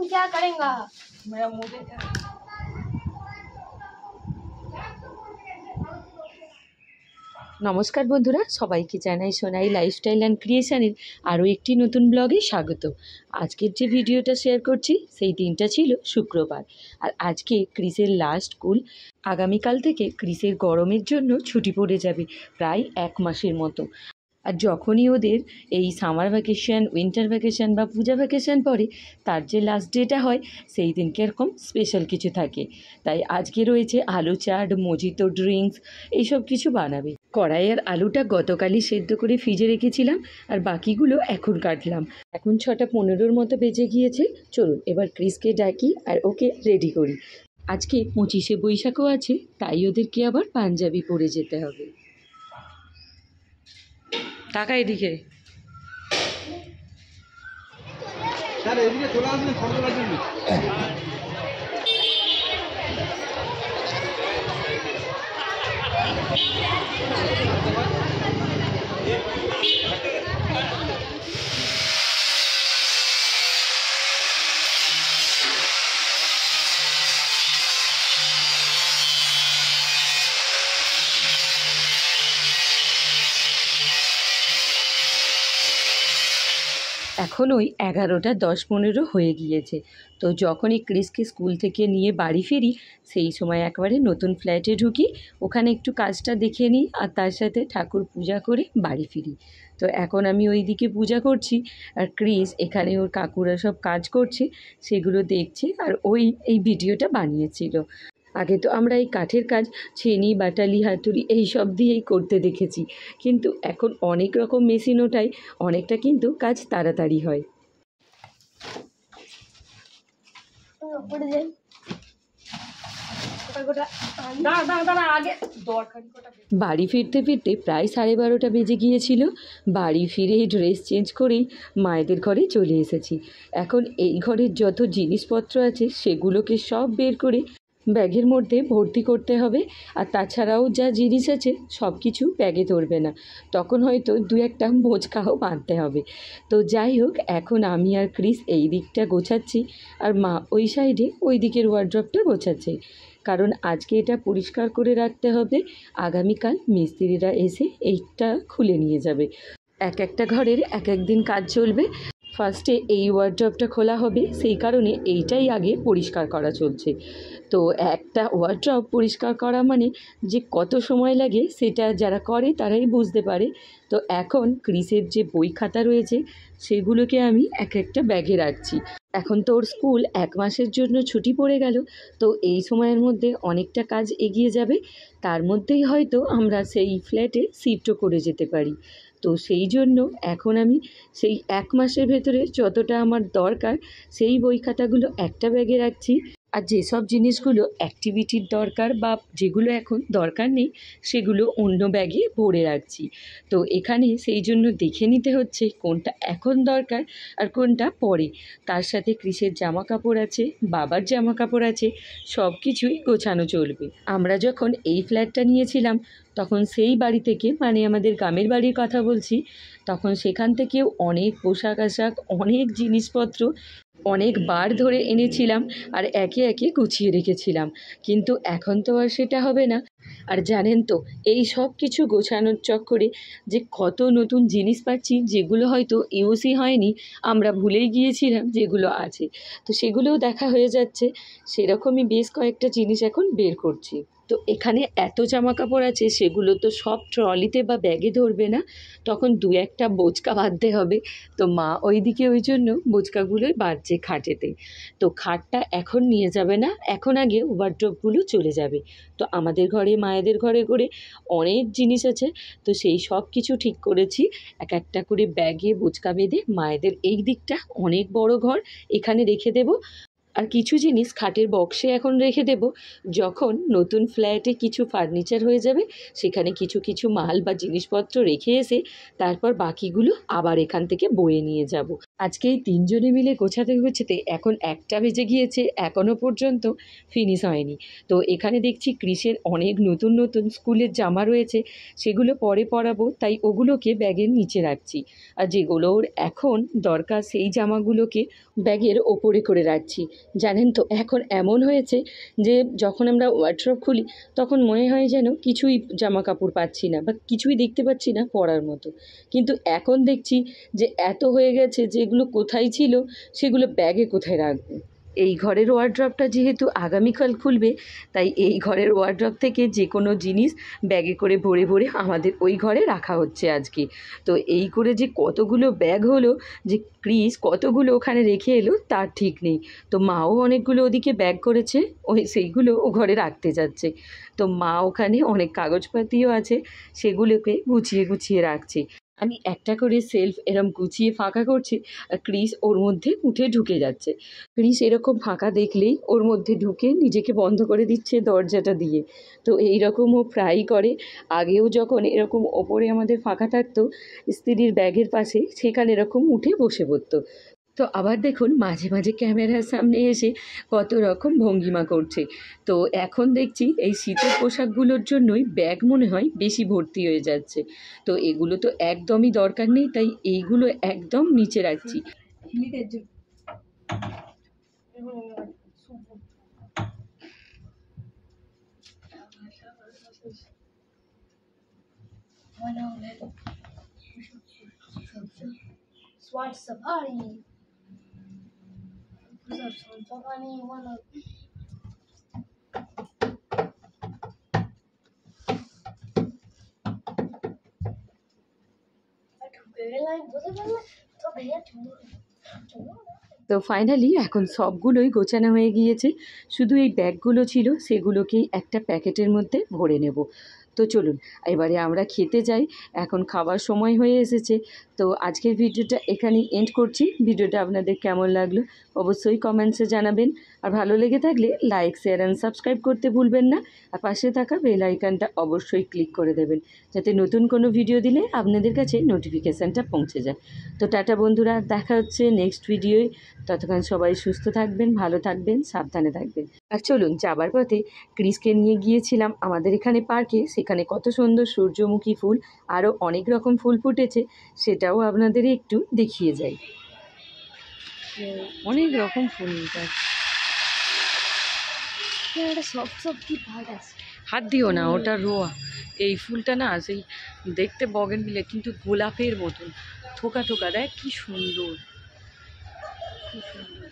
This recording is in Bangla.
क्या करेगा मेरा मुझे নমস্কার বন্ধুরা, সবাইকে জানাই সোনাই লাইফস্টাইল অ্যান্ড ক্রিয়েশনের আরও একটি নতুন ব্লগে স্বাগত। আজকের যে ভিডিওটা শেয়ার করছি সেই দিনটা ছিল শুক্রবার, আর আজকে ক্রিসের লাস্ট স্কুল। আগামীকাল থেকে ক্রিসের গরমের জন্য ছুটি পড়ে যাবে প্রায় 1 মাসের মতো। আর যখনই ওদের এই সামার ভ্যাকেশন, উইন্টার ভ্যাকেশন বা পূজা ভ্যাকেশন পড়ে, তার যে লাস্ট ডেটা হয় সেই দিনকে এরকম স্পেশাল কিছু থাকে। তাই আজকে রয়েছে আলু চাট, মজিতো, ড্রিঙ্কস, এইসব কিছু বানাবে। কড়াইয়ের আলুটা গতকালই সেদ্ধ করে ফ্রিজে রেখেছিলাম, আর বাকিগুলো এখন কাটলাম। এখন 6:15 মতো বেজে গিয়েছে। চলুন এবার ক্রিসকে ডাকি আর ওকে রেডি করি। আজকে 25শে বৈশাখও আছে, তাই ওদেরকে আবার পাঞ্জাবি পরে যেতে হবে। টাকা এদিকে স্যার এদিকে চলে আসবেন ফটো তোলার জন্য। এখন ওই 11:10-15 হয়ে গিয়েছে। তো যখনই ক্রিসকে স্কুল থেকে নিয়ে বাড়ি ফিরি, সেই সময় একবারে নতুন ফ্ল্যাটে ঢুকি, ওখানে একটু কাজটা দেখে নিই, আর তার সাথে ঠাকুর পূজা করে বাড়ি ফিরি। তো এখন আমি ওই দিকে পূজা করছি, আর ক্রিস এখানে ওর কাকুরা সব কাজ করছে, সেগুলো দেখছে, আর এই ভিডিওটা বানিয়েছিল। আগে তো আমরা এই কাঠের কাজ ছেনি, বাটালি, হাতুড়ি এই সব দিয়েই করতে দেখেছি, কিন্তু এখন অনেক রকম মেশিন ওঠায়, অনেকটা কিন্তু কাজ তাড়াতাড়ি হয়। বাড়ি ফিরতে ফিরতে প্রায় 12:30 বেজে গিয়েছিল। বাড়ি ফিরে ড্রেস চেঞ্জ করেই মায়েদের ঘরে চলে এসেছি। এখন এই ঘরের যত জিনিসপত্র আছে সেগুলোকে সব বের করে ব্যাগের মধ্যে ভর্তি করতে হবে, আর তাছাড়াও যা জিনিস আছে সব কিছু ব্যাগে ধরবে না, তখন হয়তো 2-1টা বোঝকাও বাঁধতে হবে। তো যাই হোক, এখন আমি আর ক্রিস এই দিকটা গোছাচ্ছি, আর মা ওই সাইডে ওই দিকের ওয়ার্ড্রপটা গোছাচ্ছে, কারণ আজকে এটা পরিষ্কার করে রাখতে হবে। আগামীকাল মিস্ত্রিরা এসে এইটা খুলে নিয়ে যাবে। একটা ঘরের এক দিন কাজ চলবে। ফার্স্টে এই ওয়ার্ড্রপটা খোলা হবে, সেই কারণে এইটাই আগে পরিষ্কার করা চলছে। তো একটা ওয়ার্ড্রপ পরিষ্কার করা মানে যে কত সময় লাগে সেটা যারা করে তারাই বুঝতে পারে। তো এখন ক্রিসের যে বই খাতা রয়েছে সেগুলোকে আমি একটা ব্যাগে রাখছি। এখন তো ওর স্কুল 1 মাসের জন্য ছুটি পড়ে গেল, তো এই সময়ের মধ্যে অনেকটা কাজ এগিয়ে যাবে। তার মধ্যেই হয়তো আমরা সেই ফ্ল্যাটে শিফটও করে যেতে পারি। তো সেই জন্য এখন আমি সেই 1 মাসের ভেতরে যতটা আমার দরকার সেই বই খাতাগুলো একটা ব্যাগে রাখছি, আর যেসব জিনিসগুলো অ্যাক্টিভিটির দরকার বা যেগুলো এখন দরকার নেই সেগুলো অন্য ব্যাগে ভরে রাখছি। তো এখানে সেই জন্য দেখে নিতে হচ্ছে কোনটা এখন দরকার আর কোনটা পরে। তার সাথে ক্রিসের জামা কাপড় আছে, বাবার জামা কাপড় আছে, সব কিছুই গোছানো চলবে। আমরা যখন এই ফ্ল্যাটটা নিয়েছিলাম তখন সেই বাড়ি থেকে, মানে আমাদের গ্রামের বাড়ির কথা বলছি, তখন সেখান থেকেও অনেক পোশাক আশাক, অনেক জিনিসপত্র অনেকবার ধরে এনেছিলাম আর একে একে গুছিয়ে রেখেছিলাম, কিন্তু এখন তো আর সেটা হবে না। আর জানেন তো, এই সব কিছু গোছানোর চক্করে যে কত নতুন জিনিস পাচ্ছি যেগুলো হয়তো ইউজই হয়নি, আমরা ভুলেই গিয়েছিলাম যেগুলো আছে, তো সেগুলোও দেখা হয়ে যাচ্ছে। সেরকমই বেশ কয়েকটা জিনিস এখন বের করছি। তো এখানে এত জামা কাপড় আছে, সেগুলো তো সব ট্রলিতে বা ব্যাগে ধরবে না, তখন 2-1টা বোঁচকা বাঁধতে হবে। তো মা ওইদিকে ওই জন্য বোঁচকাগুলোই বাঁধছে খাটেতে। তো খাটটা এখন নিয়ে যাবে না, এখন আগে ওয়ার্ড্রপগুলো চলে যাবে। তো আমাদের ঘরে, মায়েদের ঘরে করে অনেক জিনিস আছে, তো সেই সব কিছু ঠিক করেছি। একটা করে ব্যাগে বোঁচকা বেঁধে মায়েদের এই দিকটা অনেক বড় ঘর, এখানে রেখে দেব। আর কিছু জিনিস খাটের বক্সে এখন রেখে দেব, যখন নতুন ফ্ল্যাটে কিছু ফার্নিচার হয়ে যাবে সেখানে কিছু কিছু মাল বা জিনিসপত্র রেখে এসে তারপর বাকিগুলো আবার এখান থেকে বয়ে নিয়ে যাব। আজকে এই 3 জনে মিলে গোছাতে গোছাতে এখন 1টা বেজে গিয়েছে, এখনও পর্যন্ত ফিনিশ হয়নি। তো এখানে দেখছি ক্রিসের অনেক নতুন নতুন স্কুলের জামা রয়েছে, সেগুলো পরে পরাবো, তাই ওগুলোকে ব্যাগের নিচে রাখছি। আর যেগুলো ওর এখন দরকার সেই জামাগুলোকে ব্যাগের ওপরে করে রাখছি। জানেন তো এখন এমন হয়েছে যে যখন আমরা ওয়ার্ড্রব খুলি তখন মনে হয় যেন কিছুই জামা কাপড় পাচ্ছি না বা কিছুই দেখতে পাচ্ছি না পরার মতো, কিন্তু এখন দেখছি যে এত হয়ে গেছে যেগুলো কোথায় ছিল সেগুলো ব্যাগে কোথায় রাখবো। এই ঘরের ওয়ার্ড্রবটা যেহেতু আগামীকাল খুলবে, তাই এই ঘরের ওয়ার্ড্রব থেকে যে কোনো জিনিস ব্যাগে করে ভরে ভরে আমাদের ওই ঘরে রাখা হচ্ছে আজকে। তো এই করে যে কতগুলো ব্যাগ হলো, যে ক্রিস কতগুলো ওখানে রেখে এলো তার ঠিক নেই। তো মাও অনেকগুলো ওদিকে ব্যাগ করেছে, সেইগুলো ও ঘরে রাখতে যাচ্ছে। তো মা ওখানে অনেক কাগজপাতিও আছে, সেগুলোকে গুছিয়ে গুছিয়ে রাখছে। আমি একটা করে সেলফ এরম গুছিয়ে ফাঁকা করছি, আর ক্রিস ওর মধ্যে উঠে ঢুকে যাচ্ছে। ক্রিস এরকম ফাঁকা দেখলেই ওর মধ্যে ঢুকে নিজেকে বন্ধ করে দিচ্ছে দরজাটা দিয়ে। তো এই রকম ও প্রায়ই করে। আগেও যখন এরকম ওপরে আমাদের ফাঁকা থাকতো স্ত্রীর ব্যাগের পাশে, সেখানে এরকম উঠে বসে পড়তো। তো আবার দেখুন মাঝে মাঝে ক্যামেরার সামনে এসে কত রকম ভঙ্গিমা করছে। তো এখন দেখছি এই শীতের পোশাকগুলোর জন্যই ব্যাগ মনে হয় বেশি ভর্তি হয়ে যাচ্ছে। তো এগুলো তো একদমই দরকার নেই, তাই এইগুলো একদম নিচে রাখছি। SWAT Safari. Safari, one of তো ফাইনালি এখন সবগুলোই গোছানো হয়ে গিয়েছে, শুধু এই ব্যাগগুলো ছিল সেগুলোকেই একটা প্যাকেটের মধ্যে ভরে নেব। তো চলুন এবারে আমরা খেতে যাই, এখন খাবার সময় হয়ে এসেছে। তো আজকের ভিডিওটা এখানেই এন্ড করছি। ভিডিওটা আপনাদের কেমন লাগলো অবশ্যই কমেন্টসে জানাবেন, আর ভালো লেগে থাকলে লাইক শেয়ার অ্যান্ড সাবস্ক্রাইব করতে ভুলবেন না, আর পাশে থাকা বেল আইকনটা অবশ্যই ক্লিক করে দেবেন, যাতে নতুন কোনো ভিডিও দিলে আপনাদের কাছে নোটিফিকেশানটা পৌঁছে যায়। তো টাটা বন্ধুরা, দেখা হচ্ছে নেক্সট ভিডিওয়। ততক্ষণ সবাই সুস্থ থাকবেন, ভালো থাকবেন, সাবধানে থাকবেন। আর চলুন যাবার পথে ক্রিসকে নিয়ে গিয়েছিলাম আমাদের এখানে পার্কে, সেখানে কত সুন্দর সূর্যমুখী ফুল আরও অনেক রকম ফুল ফুটেছে, সেটাও আপনাদের একটু দেখিয়ে যাই। অনেক রকম ফুল গাছ, হাত দিও না, ওটা রোয়া। এই ফুলটা না সেই দেখতে বগেনভিলে কিন্তু গোলাপের মতন থোকা থোকা, দেখ কি সুন্দর, কি সুন্দর।